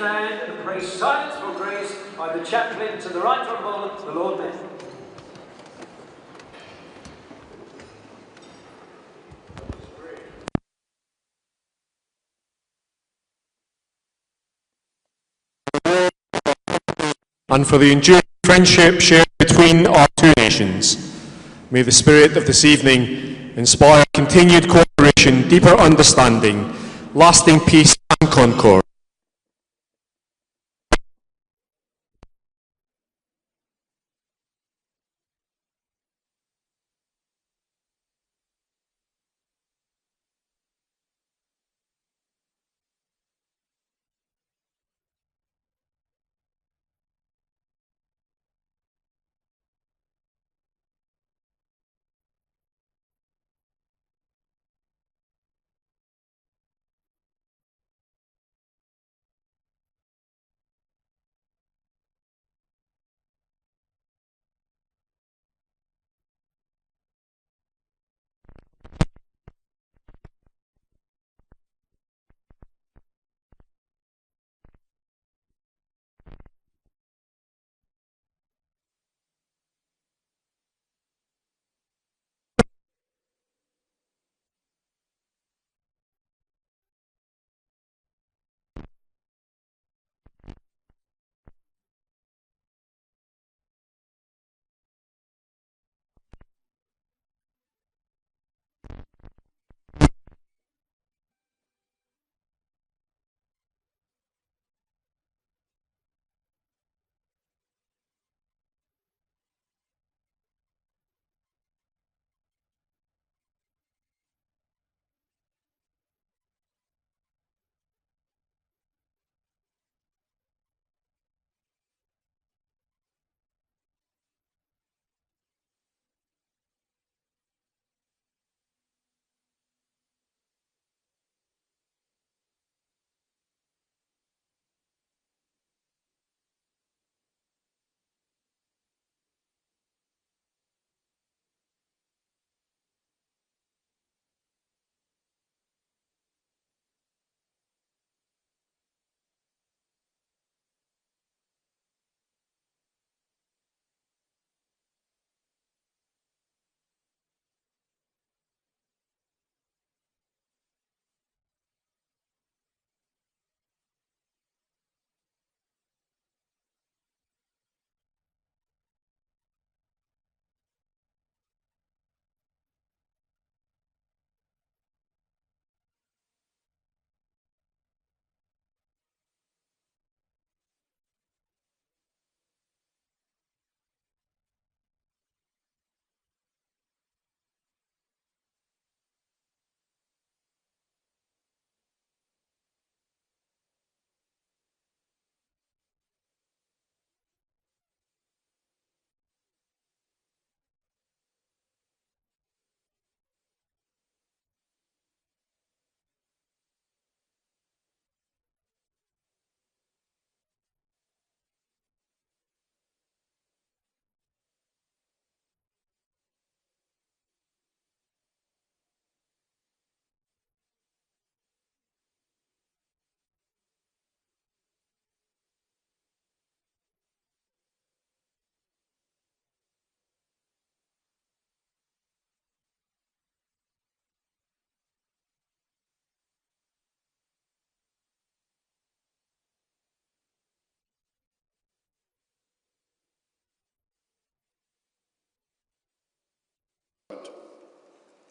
stand and pray silence for grace by the chaplain to the Right Honourable the Lord Mayor. And for the enduring friendship shared between our two nations. May the spirit of this evening inspire continued cooperation, deeper understanding, lasting peace and concord.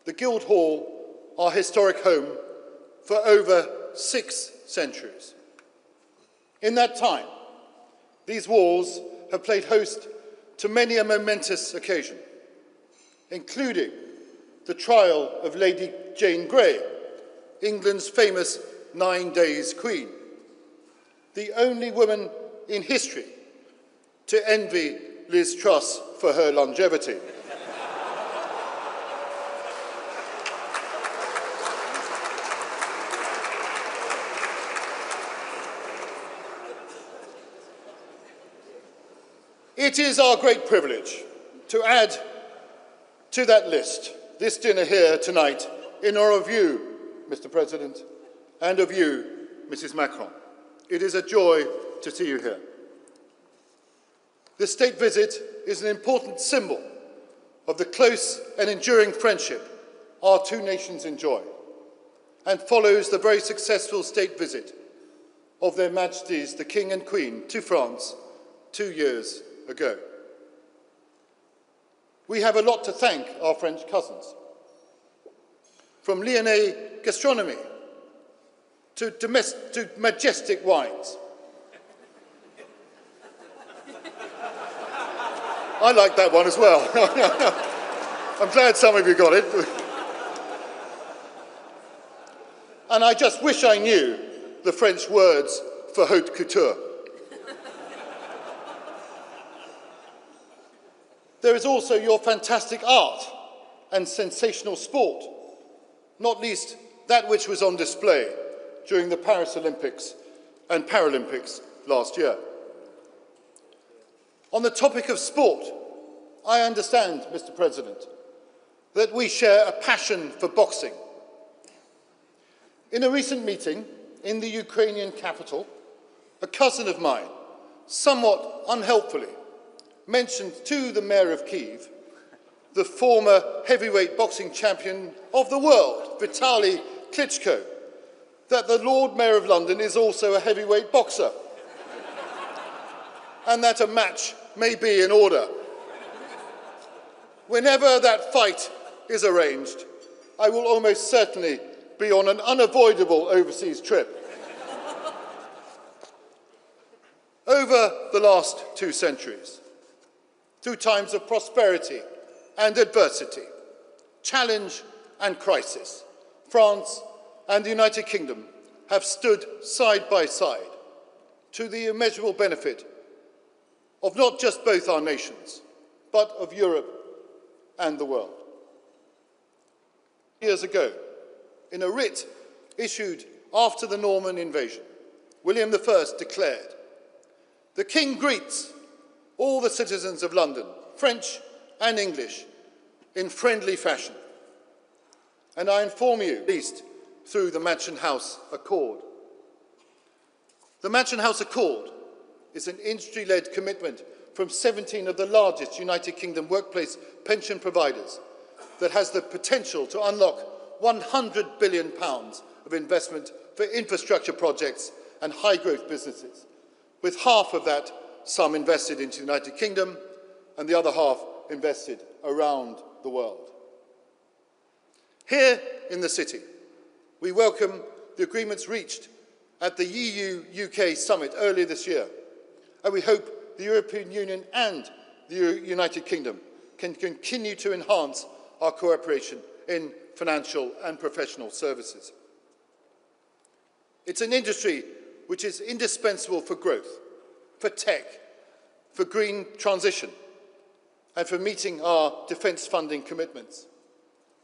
The Guildhall, our historic home for over 6 centuries. In that time, these walls have played host to many a momentous occasion, including the trial of Lady Jane Grey, England's famous 9 Days Queen, the only woman in history to envy Liz Truss for her longevity. It is our great privilege to add to that list this dinner here tonight in honour of you, Mr. President, and of you, Mrs. Macron, it is a joy to see you here. This state visit is an important symbol of the close and enduring friendship our two nations enjoy, and follows the very successful state visit of Their Majesties the King and Queen to France 2 years ago. We have a lot to thank our French cousins. From Lyonnais gastronomy to majestic wines. I like that one as well. I'm glad some of you got it. And I just wish I knew the French words for haute couture. There is also your fantastic art and sensational sport, not least that which was on display during the Paris Olympics and Paralympics last year. On the topic of sport, I understand, Mr. President, that we share a passion for boxing. In a recent meeting in the Ukrainian capital, a cousin of mine, somewhat unhelpfully, mentioned to the mayor of Kyiv, the former heavyweight boxing champion of the world, Vitaly Klitschko, that the Lord Mayor of London is also a heavyweight boxer, and that a match may be in order. Whenever that fight is arranged, I will almost certainly be on an unavoidable overseas trip. Over the last 2 centuries, through times of prosperity and adversity, challenge and crisis, France and the United Kingdom have stood side by side to the immeasurable benefit of not just both our nations, but of Europe and the world. Years ago, in a writ issued after the Norman invasion, William I declared, "The King greets all the citizens of London, French and English, in friendly fashion." And I inform you, at least through the Mansion House Accord. The Mansion House Accord is an industry-led commitment from 17 of the largest United Kingdom workplace pension providers that has the potential to unlock £100 billion of investment for infrastructure projects and high-growth businesses, with half of that sum invested into the United Kingdom and the other half invested around the world. Here in the city, we welcome the agreements reached at the EU-UK summit earlier this year, and we hope the European Union and the United Kingdom can continue to enhance our cooperation in financial and professional services. It's an industry which is indispensable for growth, for tech, for green transition, and for meeting our defence funding commitments.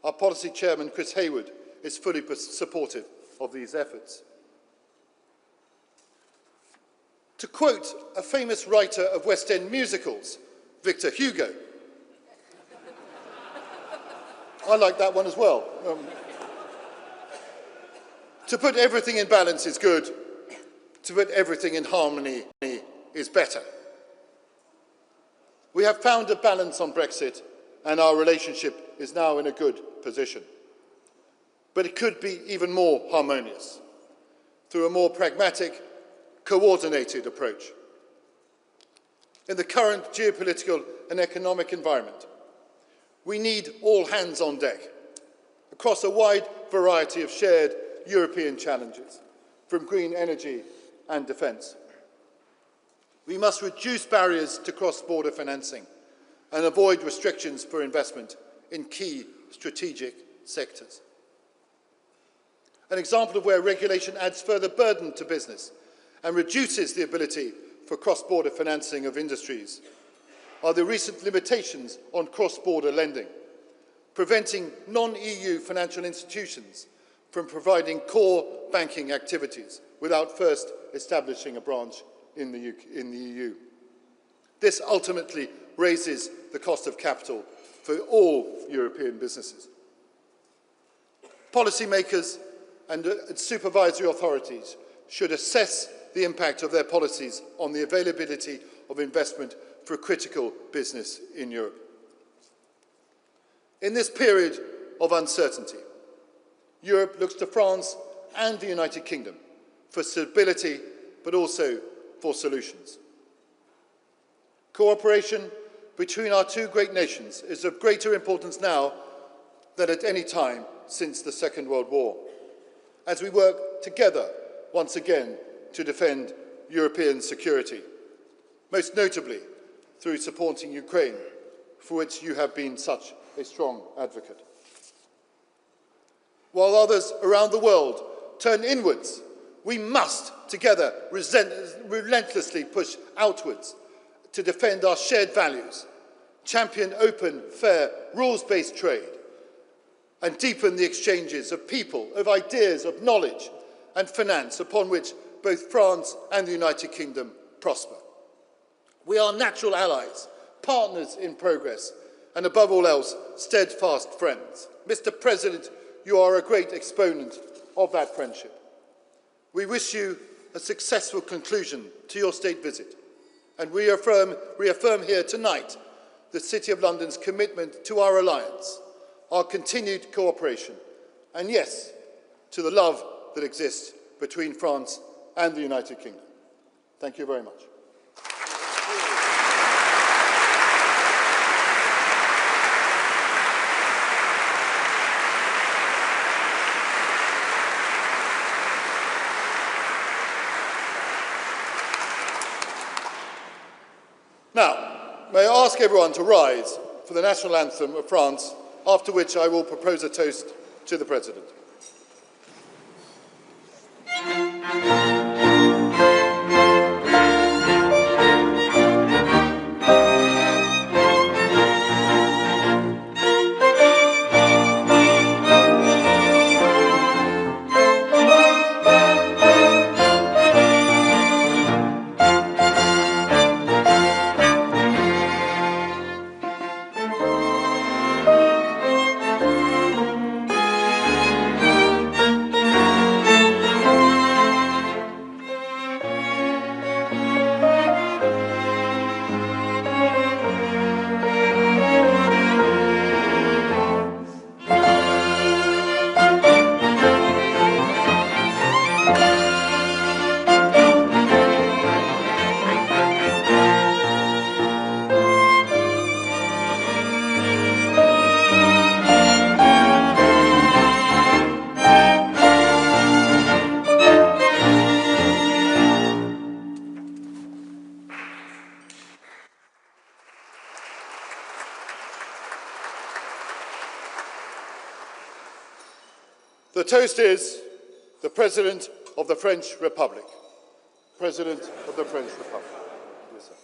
Our policy chairman, Chris Hayward, is fully supportive of these efforts. To quote a famous writer of West End musicals, Victor Hugo, I like that one as well. To put everything in balance is good. To put everything in harmony is better. We have found a balance on Brexit, and our relationship is now in a good position. But it could be even more harmonious through a more pragmatic, coordinated approach. In the current geopolitical and economic environment, we need all hands on deck across a wide variety of shared European challenges, from green energy and defence. We must reduce barriers to cross-border financing and avoid restrictions for investment in key strategic sectors. An example of where regulation adds further burden to business and reduces the ability for cross-border financing of industries are the recent limitations on cross-border lending, preventing non-EU financial institutions from providing core banking activities without first establishing a branch in the EU. This ultimately raises the cost of capital for all European businesses. Policymakers and supervisory authorities should assess the impact of their policies on the availability of investment for critical business in Europe. In this period of uncertainty, Europe looks to France and the United Kingdom for stability, but also for solutions. Cooperation between our two great nations is of greater importance now than at any time since the Second World War, as we work together once again to defend European security, most notably through supporting Ukraine, for which you have been such a strong advocate. While others around the world turn inwards, we must together relentlessly push outwards to defend our shared values, champion open, fair, rules-based trade, and deepen the exchanges of people, of ideas, of knowledge and finance upon which both France and the United Kingdom prosper. We are natural allies, partners in progress, and above all else, steadfast friends. Mr. President, you are a great exponent of that friendship. We wish you a successful conclusion to your state visit, and we reaffirm here tonight the City of London's commitment to our alliance, our continued cooperation, and yes, to the love that exists between France and the United Kingdom. Thank you very much. Now, may I ask everyone to rise for the national anthem of France, after which I will propose a toast to the President. The toast is the President of the French Republic. President of the French Republic. Yes, sir.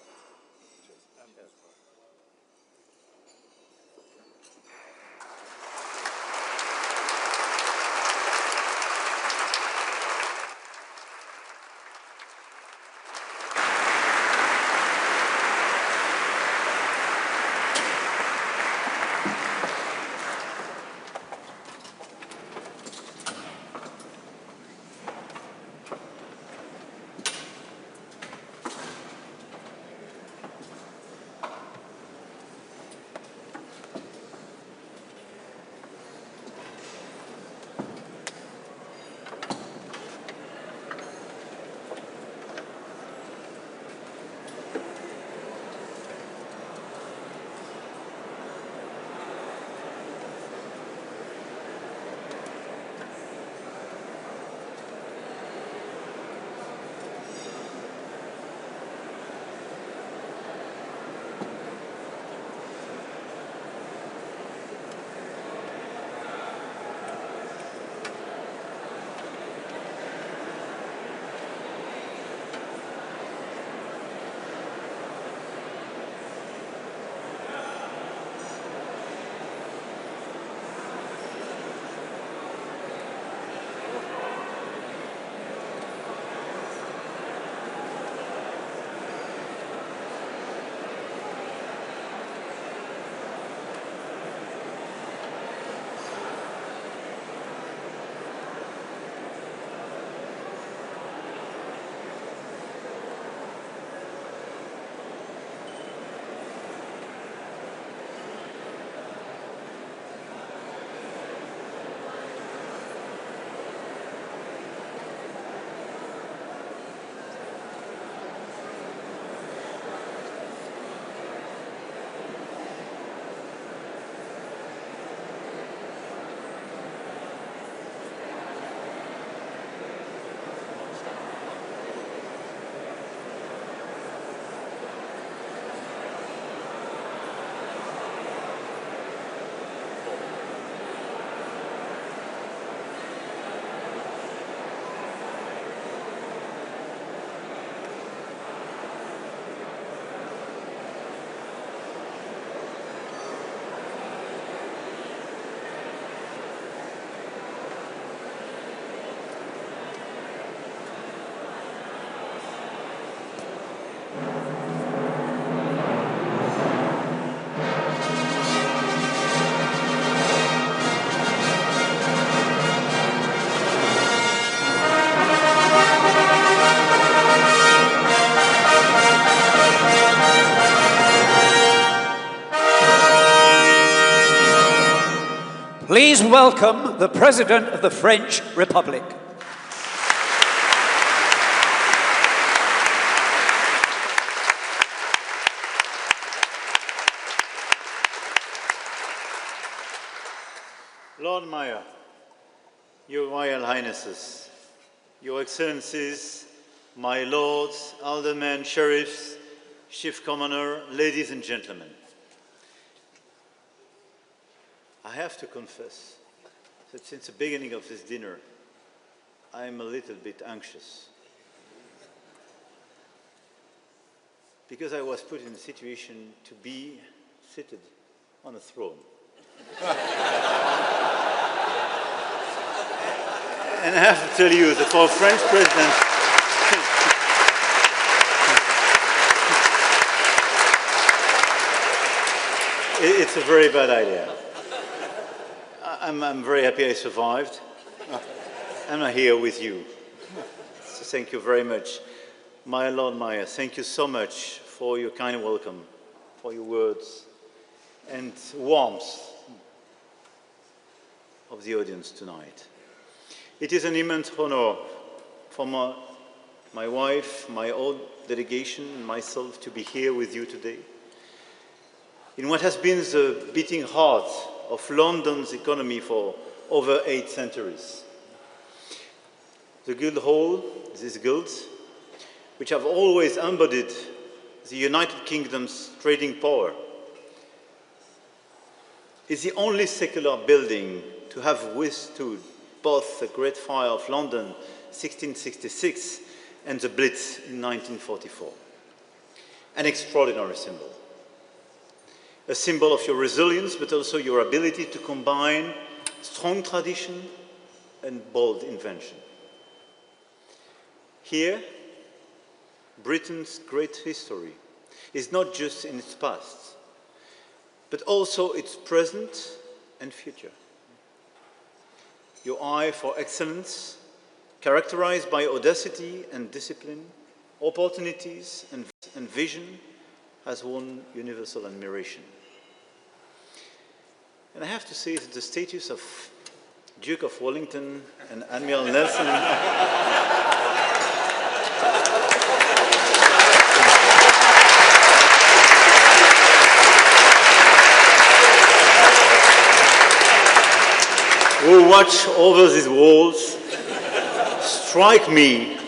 Please welcome the President of the French Republic. Lord Mayor, Your Royal Highnesses, Your Excellencies, my lords, aldermen, sheriffs, chief commoner, ladies and gentlemen. I have to confess that since the beginning of this dinner, I am a little bit anxious. Because I was put in a situation to be seated on a throne. And I have to tell you that for a French president, it's a very bad idea. I'm very happy I survived. And I'm here with you. So thank you very much. My Lord Mayor, thank you so much for your kind welcome, for your words, and warmth of the audience tonight. It is an immense honor for my wife, my own delegation, and myself to be here with you today in what has been the beating heart of London's economy for over 8 centuries. The Guildhall, these guilds, which have always embodied the United Kingdom's trading power, is the only secular building to have withstood both the Great Fire of London 1666 and the Blitz in 1944. An extraordinary symbol. A symbol of your resilience, but also your ability to combine strong tradition and bold invention. Here, Britain's great history is not just in its past, but also its present and future. Your eye for excellence, characterized by audacity and discipline, opportunities and vision, has won universal admiration. And I have to say that the status of Duke of Wellington and Admiral Nelson who watch over these walls strike me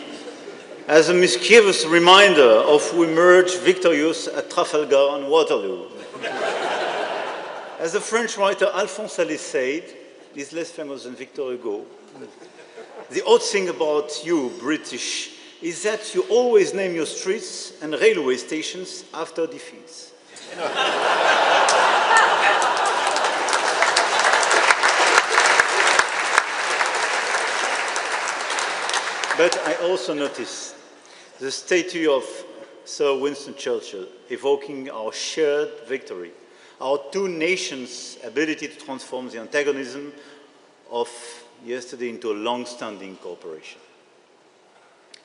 as a mischievous reminder of who emerged victorious at Trafalgar and Waterloo. As the French writer Alphonse Allais said, he's less famous than Victor Hugo, the odd thing about you, British, is that you always name your streets and railway stations after defeats. But I also notice the statue of Sir Winston Churchill evoking our shared victory, our two nations' ability to transform the antagonism of yesterday into a long-standing cooperation.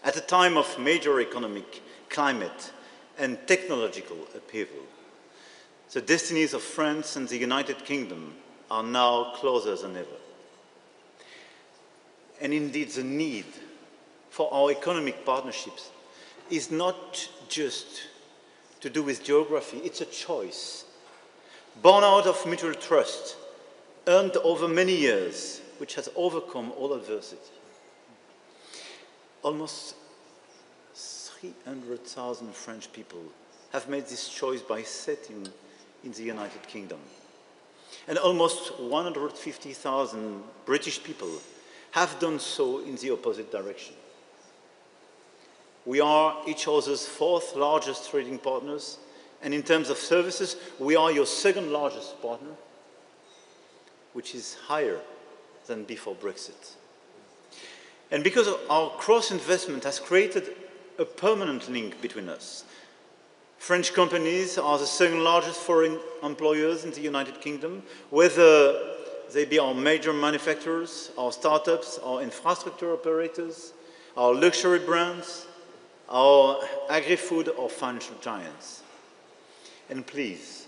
At a time of major economic, climate, and technological upheaval, the destinies of France and the United Kingdom are now closer than ever. And indeed, the need for our economic partnerships is not just to do with geography, it's a choice, born out of mutual trust, earned over many years, which has overcome all adversity. Almost 300,000 French people have made this choice by settling in the United Kingdom. And almost 150,000 British people have done so in the opposite direction. We are each other's 4th largest trading partners, and in terms of services, we are your 2nd largest partner, which is higher than before Brexit. And because our cross-investment has created a permanent link between us. French companies are the 2nd largest foreign employers in the United Kingdom, whether they be our major manufacturers, our startups, our infrastructure operators, our luxury brands, our agri-food or financial giants. And please,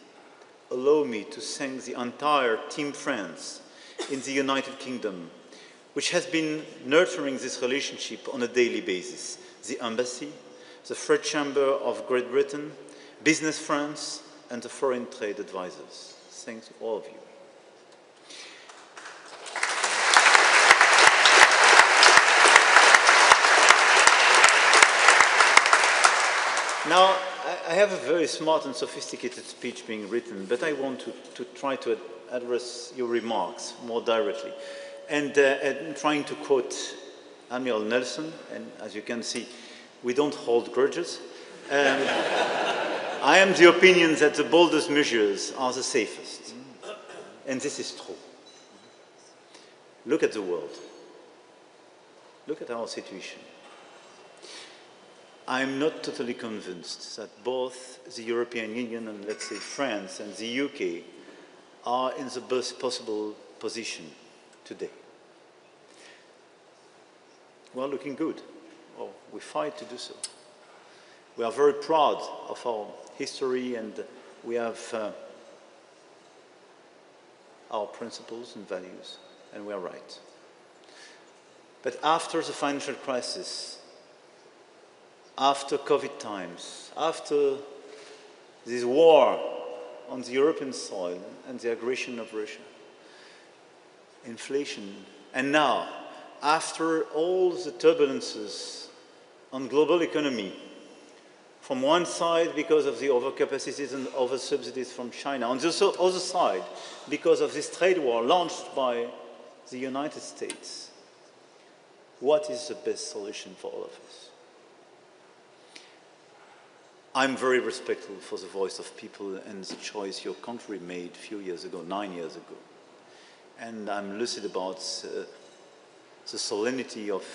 allow me to thank the entire Team France in the United Kingdom, which has been nurturing this relationship on a daily basis. The Embassy, the Fred Chamber of Great Britain, Business France, and the Foreign Trade Advisors. Thanks to all of you. Now, I have a very smart and sophisticated speech being written, but I want to try to address your remarks more directly. And trying to quote Admiral Nelson, and as you can see, we don't hold grudges. I am the opinion that the boldest measures are the safest. And this is true. Look at the world. Look at our situation. I'm not totally convinced that both the European Union and, let's say, France and the UK are in the best possible position today. We are looking good. Well, we fight to do so. We are very proud of our history, and we have our principles and values, and we are right. But after the financial crisis, after COVID times, after this war on the European soil and the aggression of Russia, inflation, and now, after all the turbulences on global economy, from one side because of the overcapacities and oversubsidies from China, on the other side because of this trade war launched by the United States, what is the best solution for all of us? I'm very respectful for the voice of people and the choice your country made a few years ago, 9 years ago. And I'm lucid about the solemnity of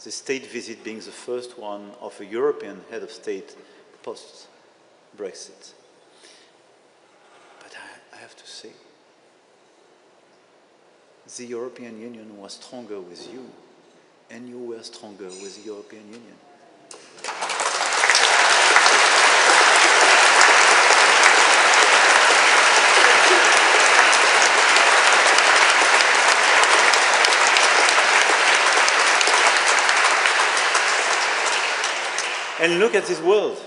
the state visit being the first one of a European head of state post-Brexit. But I have to say, the European Union was stronger with you, and you were stronger with the European Union. And look at this world.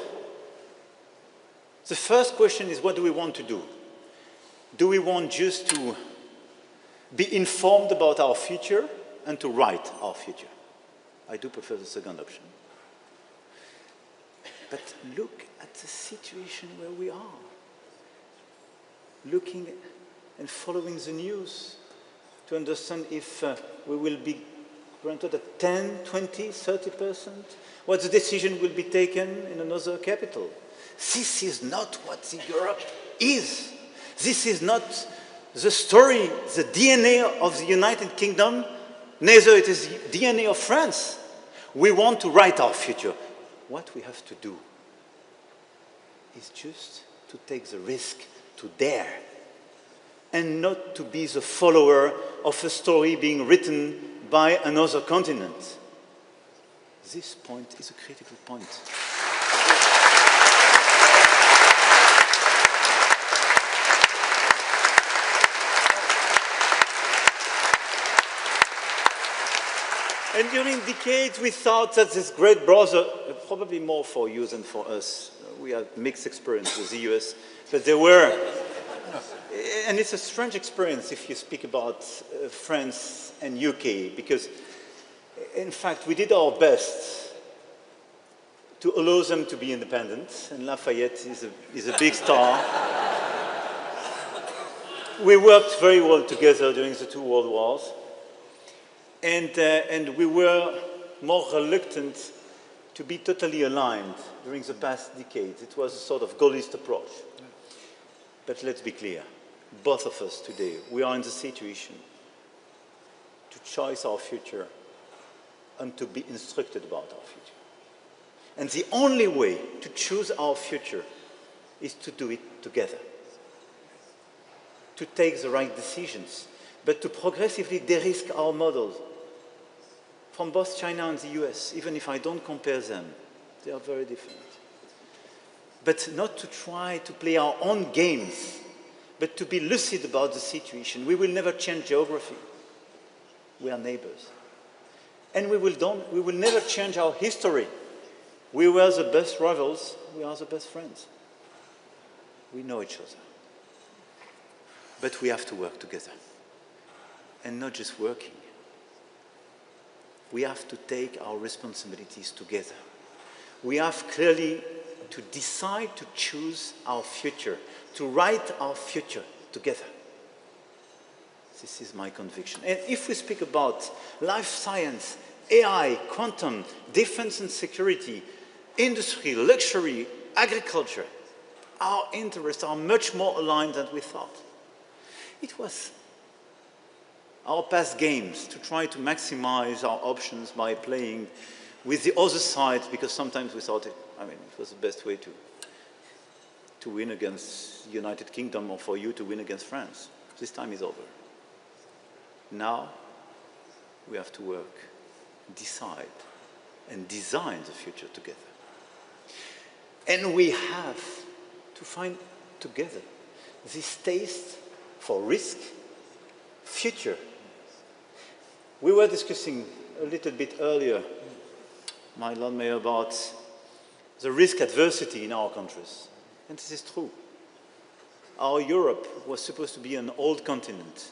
The first question is, what do we want to do? Do we want just to be informed about our future and to write our future? I do prefer the second option. But look at the situation where we are. Looking and following the news to understand if we will be granted a 10, 20, 30%, what the decision will be taken in another capital. This is not what the Europe is. This is not the story, the DNA of the United Kingdom, neither it is the DNA of France. We want to write our future. What we have to do is just to take the risk, to dare, and not to be the follower of a story being written by another continent. This point is a critical point. And during decades, we thought that this great brother, probably more for you than for us, we had mixed experience with the US, but there were, and it's a strange experience if you speak about France and UK, because in fact, we did our best to allow them to be independent, and Lafayette is a big star. We worked very well together during the two world wars, and we were more reluctant to be totally aligned during the past decades. It was a sort of Gaullist approach. But let's be clear, both of us today, we are in the situation to choose our future and to be instructed about our future. And the only way to choose our future is to do it together. To take the right decisions, but to progressively de-risk our models from both China and the US, even if I don't compare them. They are very different. But not to try to play our own games, but to be lucid about the situation. We will never change geography. We are neighbors. And we will never change our history. We were the best rivals, we are the best friends. We know each other. But we have to work together. And not just working. We have to take our responsibilities together. We have clearly to decide to choose our future, to write our future together. This is my conviction. And if we speak about life science, AI, quantum, defense and security, industry, luxury, agriculture, our interests are much more aligned than we thought. It was our past games to try to maximize our options by playing with the other side, because sometimes we thought it was the best way to win against the United Kingdom or for you to win against France. This time is over. Now we have to work, decide, and design the future together. And we have to find together this taste for risk, future. We were discussing a little bit earlier, my Lord Mayor, about the risk adversity in our countries. And this is true. Our Europe was supposed to be an old continent.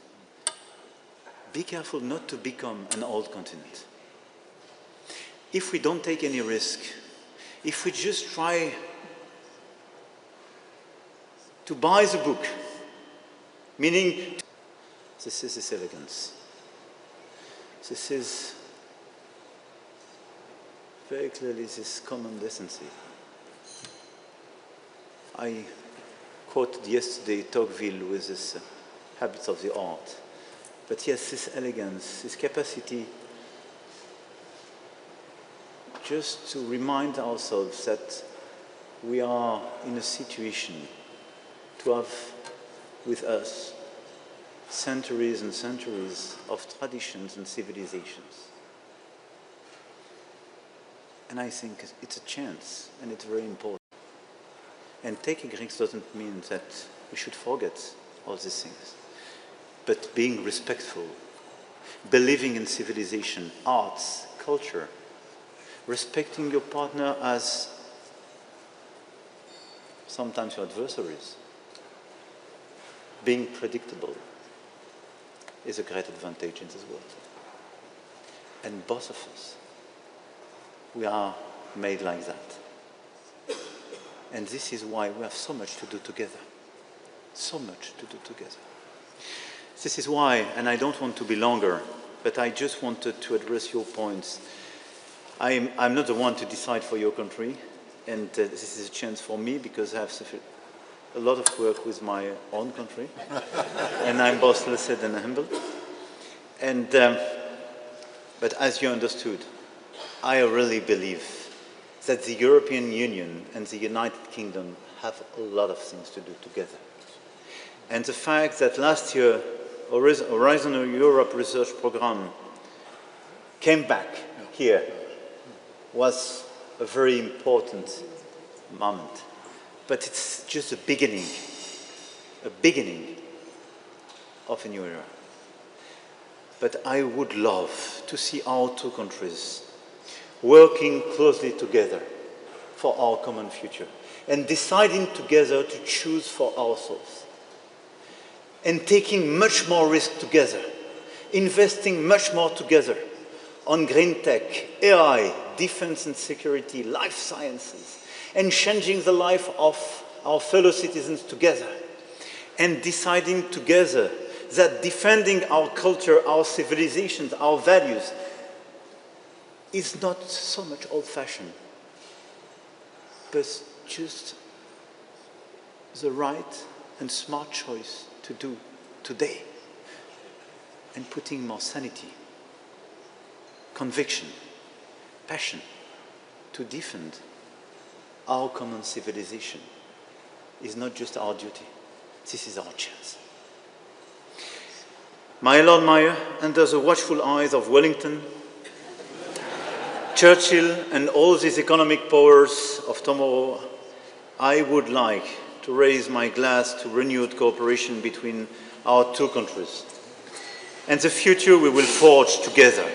Be careful not to become an old continent. If we don't take any risk, if we just try to buy the book, meaning this is this elegance. This is very clearly this common decency. I quoted yesterday Tocqueville with this habits of the art. But yes, this elegance, this capacity just to remind ourselves that we are in a situation to have with us centuries and centuries of traditions and civilizations. And I think it's a chance, and it's very important. And taking risks doesn't mean that we should forget all these things. But being respectful, believing in civilization, arts, culture, respecting your partner as sometimes your adversaries, being predictable is a great advantage in this world. And both of us, we are made like that. And this is why we have so much to do together. So much to do together. This is why, and I don't want to be longer, but I just wanted to address your points. I'm not the one to decide for your country, and this is a chance for me because I have a lot of work with my own country, and I'm both blessed and humbled. And, but as you understood, I really believe that the European Union and the United Kingdom have a lot of things to do together. And the fact that last year, Horizon Europe Research Programme came back here was a very important moment. But it's just a beginning of a new era. But I would love to see our two countries working closely together for our common future and deciding together to choose for ourselves and taking much more risk together, investing much more together on green tech, AI, defense and security, life sciences, and changing the life of our fellow citizens together, and deciding together that defending our culture, our civilizations, our values is not so much old-fashioned, but just the right and smart choice to do today, and putting more sanity, conviction, passion to defend our common civilization is not just our duty, this is our chance. My Lord Mayor, under the watchful eyes of Wellington, Churchill and all these economic powers of tomorrow, I would like to raise my glass to renewed cooperation between our two countries and the future we will forge together.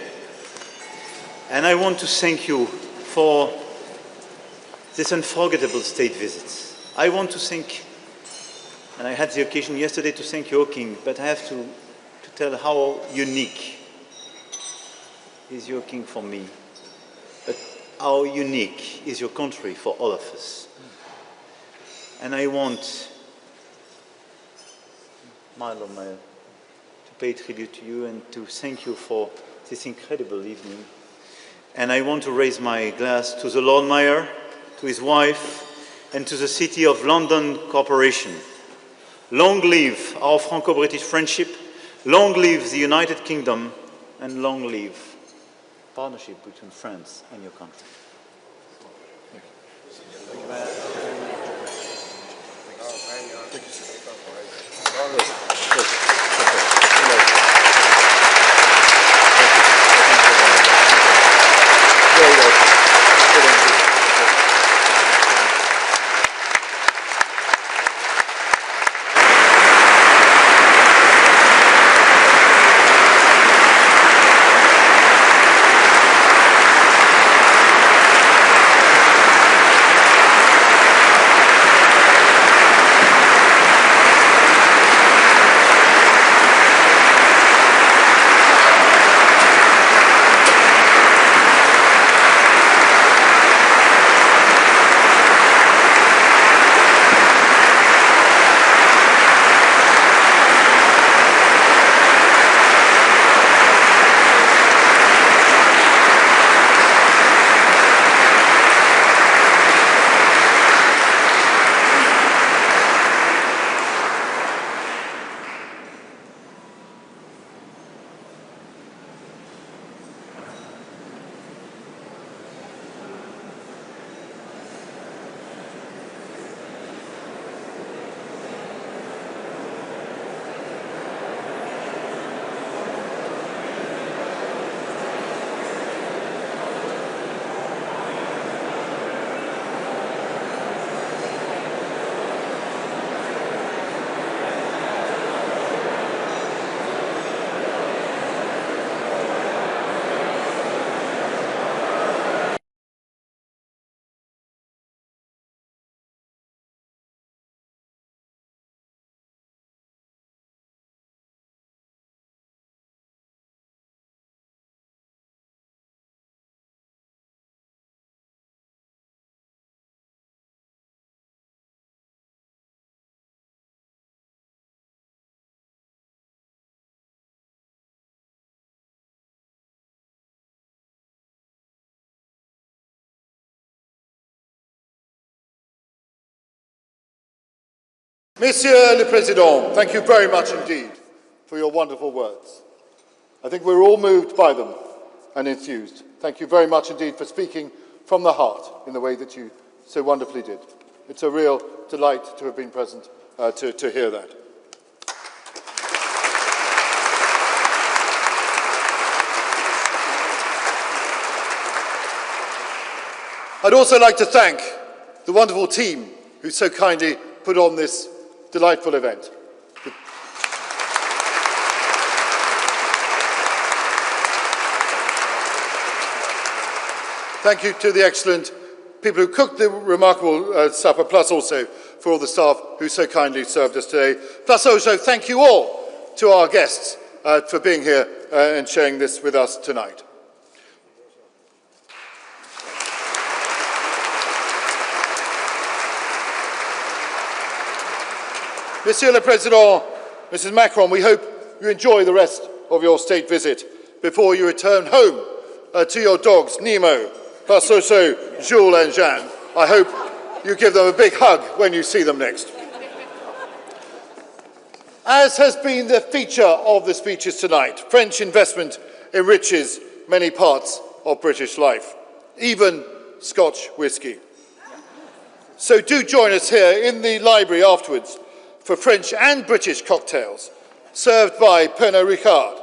And I want to thank you for this unforgettable state visit. I want to thank, and I had the occasion yesterday to thank your King, but I have to tell how unique is your King for me, but how unique is your country for all of us. And I want, my Lord Mayor, to pay tribute to you and to thank you for this incredible evening. And I want to raise my glass to the Lord Mayor, to his wife, and to the City of London Corporation. Long live our Franco-British friendship, long live the United Kingdom, and long live partnership between France and your country. Monsieur le Président, thank you very much indeed for your wonderful words. I think we're all moved by them and enthused. Thank you very much indeed for speaking from the heart in the way that you so wonderfully did. It's a real delight to have been present to hear that. I'd also like to thank the wonderful team who so kindly put on this delightful event. Thank you to the excellent people who cooked the remarkable supper, plus also for all the staff who so kindly served us today. Plus also thank you all to our guests for being here and sharing this with us tonight. Monsieur le Président, Mrs. Macron, we hope you enjoy the rest of your state visit before you return home to your dogs, Nemo, Passoso, Jules and Jeanne. I hope you give them a big hug when you see them next. As has been the feature of the speeches tonight, French investment enriches many parts of British life, even Scotch whisky. So do join us here in the library afterwards for French and British cocktails, served by Pernod Ricard,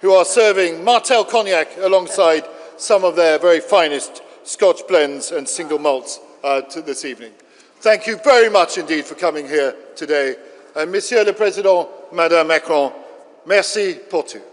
who are serving Martell Cognac alongside some of their very finest Scotch blends and single malts this evening. Thank you very much indeed for coming here today. And Monsieur le Président, Madame Macron, merci pour tout.